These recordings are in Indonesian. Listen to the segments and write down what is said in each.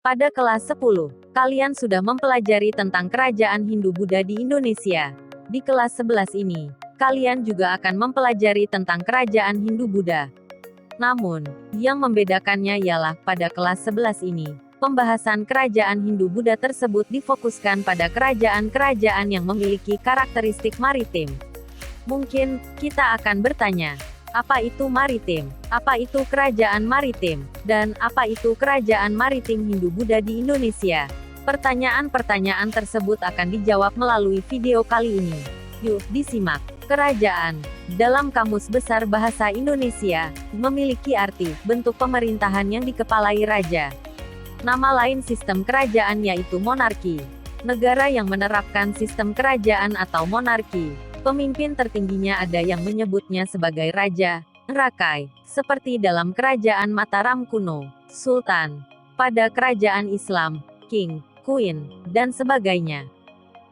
Pada kelas 10, kalian sudah mempelajari tentang kerajaan Hindu-Buddha di Indonesia. Di kelas 11 ini, kalian juga akan mempelajari tentang kerajaan Hindu-Buddha. Namun, yang membedakannya ialah pada kelas 11 ini, pembahasan kerajaan Hindu-Buddha tersebut difokuskan pada kerajaan-kerajaan yang memiliki karakteristik maritim. Mungkin, kita akan bertanya, apa itu maritim? Apa itu kerajaan maritim? Dan apa itu kerajaan maritim Hindu-Buddha di Indonesia? Pertanyaan-pertanyaan tersebut akan dijawab melalui video kali ini. Yuk, disimak. Kerajaan, dalam Kamus Besar Bahasa Indonesia, memiliki arti, bentuk pemerintahan yang dikepalai raja. Nama lain sistem kerajaan yaitu monarki. Negara yang menerapkan sistem kerajaan atau monarki, pemimpin tertingginya ada yang menyebutnya sebagai raja, rakai, seperti dalam kerajaan Mataram kuno, sultan. Pada kerajaan Islam, king, queen, dan sebagainya.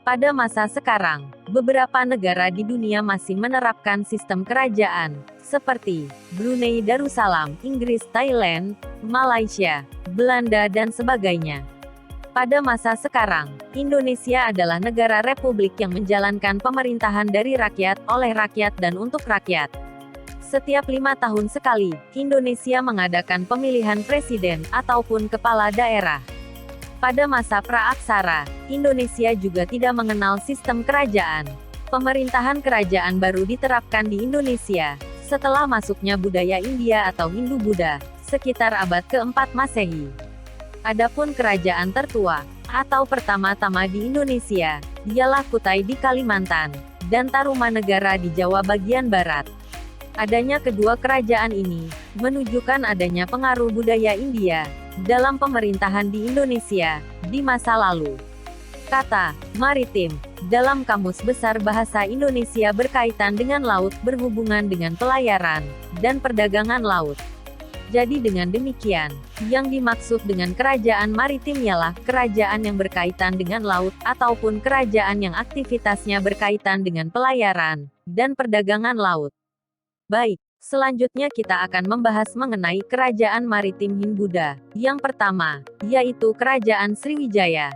Pada masa sekarang, beberapa negara di dunia masih menerapkan sistem kerajaan, seperti Brunei Darussalam, Inggris, Thailand, Malaysia, Belanda dan sebagainya. Pada masa sekarang, Indonesia adalah negara republik yang menjalankan pemerintahan dari rakyat, oleh rakyat dan untuk rakyat. Setiap 5 tahun sekali, Indonesia mengadakan pemilihan presiden ataupun kepala daerah. Pada masa praaksara, Indonesia juga tidak mengenal sistem kerajaan. Pemerintahan kerajaan baru diterapkan di Indonesia, setelah masuknya budaya India atau Hindu-Buddha, sekitar abad ke-4 Masehi. Adapun kerajaan tertua, atau pertama-tama di Indonesia, ialah Kutai di Kalimantan, dan Tarumanegara di Jawa bagian barat. Adanya kedua kerajaan ini, menunjukkan adanya pengaruh budaya India, dalam pemerintahan di Indonesia, di masa lalu. Kata, maritim, dalam Kamus Besar Bahasa Indonesia berkaitan dengan laut, berhubungan dengan pelayaran, dan perdagangan laut. Jadi dengan demikian, yang dimaksud dengan kerajaan maritim ialah kerajaan yang berkaitan dengan laut, ataupun kerajaan yang aktivitasnya berkaitan dengan pelayaran, dan perdagangan laut. Baik, selanjutnya kita akan membahas mengenai kerajaan maritim Hindu-Buddha. Yang pertama, yaitu kerajaan Sriwijaya.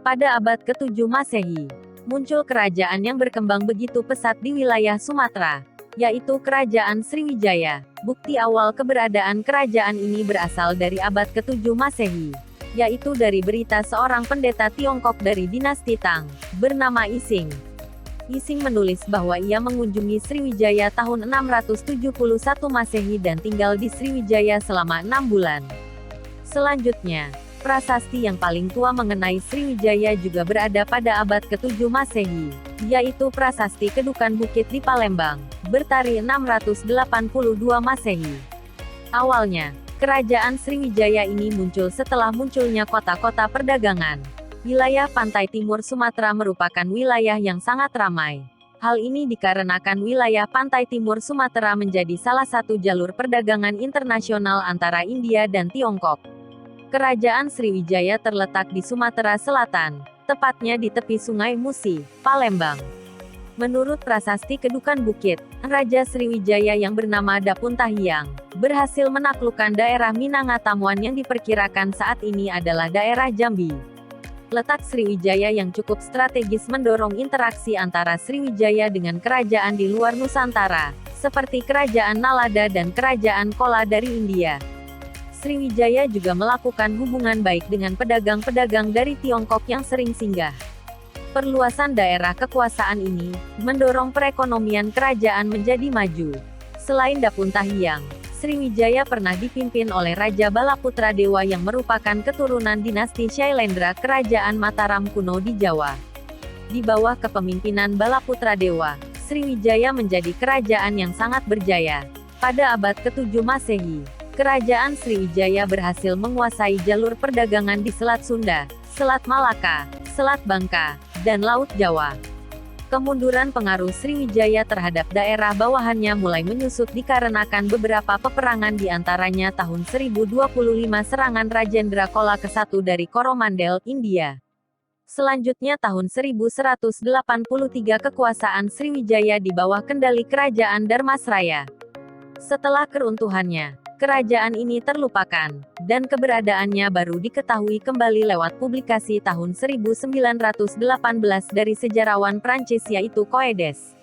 Pada abad ke-7 Masehi, muncul kerajaan yang berkembang begitu pesat di wilayah Sumatera, yaitu kerajaan Sriwijaya. Bukti awal keberadaan kerajaan ini berasal dari abad ke-7 Masehi, yaitu dari berita seorang pendeta Tiongkok dari dinasti Tang, bernama Ising. Ising menulis bahwa ia mengunjungi Sriwijaya tahun 671 Masehi dan tinggal di Sriwijaya selama 6 bulan. Selanjutnya, prasasti yang paling tua mengenai Sriwijaya juga berada pada abad ke-7 Masehi, yaitu prasasti Kedukan Bukit di Palembang, bertarikh 682 Masehi. Awalnya, kerajaan Sriwijaya ini muncul setelah munculnya kota-kota perdagangan. Wilayah pantai timur Sumatera merupakan wilayah yang sangat ramai. Hal ini dikarenakan wilayah pantai timur Sumatera menjadi salah satu jalur perdagangan internasional antara India dan Tiongkok. Kerajaan Sriwijaya terletak di Sumatera Selatan, tepatnya di tepi Sungai Musi, Palembang. Menurut prasasti Kedukan Bukit, Raja Sriwijaya yang bernama Dapun Tahiang, berhasil menaklukkan daerah Minangatamuan yang diperkirakan saat ini adalah daerah Jambi. Letak Sriwijaya yang cukup strategis mendorong interaksi antara Sriwijaya dengan kerajaan di luar Nusantara, seperti Kerajaan Nalada dan Kerajaan Kola dari India. Sriwijaya juga melakukan hubungan baik dengan pedagang-pedagang dari Tiongkok yang sering singgah. Perluasan daerah kekuasaan ini, mendorong perekonomian kerajaan menjadi maju. Selain Dapun Tahiang, Sriwijaya pernah dipimpin oleh Raja Balaputra Dewa yang merupakan keturunan dinasti Shailendra Kerajaan Mataram kuno di Jawa. Di bawah kepemimpinan Balaputra Dewa, Sriwijaya menjadi kerajaan yang sangat berjaya. Pada abad ke-7 Masehi, Kerajaan Sriwijaya berhasil menguasai jalur perdagangan di Selat Sunda, Selat Malaka, Selat Bangka, dan Laut Jawa. Kemunduran pengaruh Sriwijaya terhadap daerah bawahannya mulai menyusut dikarenakan beberapa peperangan di antaranya tahun 1025 serangan Rajendra Chola ke-1 dari Coromandel, India. Selanjutnya tahun 1183 kekuasaan Sriwijaya di bawah kendali Kerajaan Dharmasraya. Setelah keruntuhannya, kerajaan ini terlupakan, dan keberadaannya baru diketahui kembali lewat publikasi tahun 1918 dari sejarawan Prancis yaitu Coedes.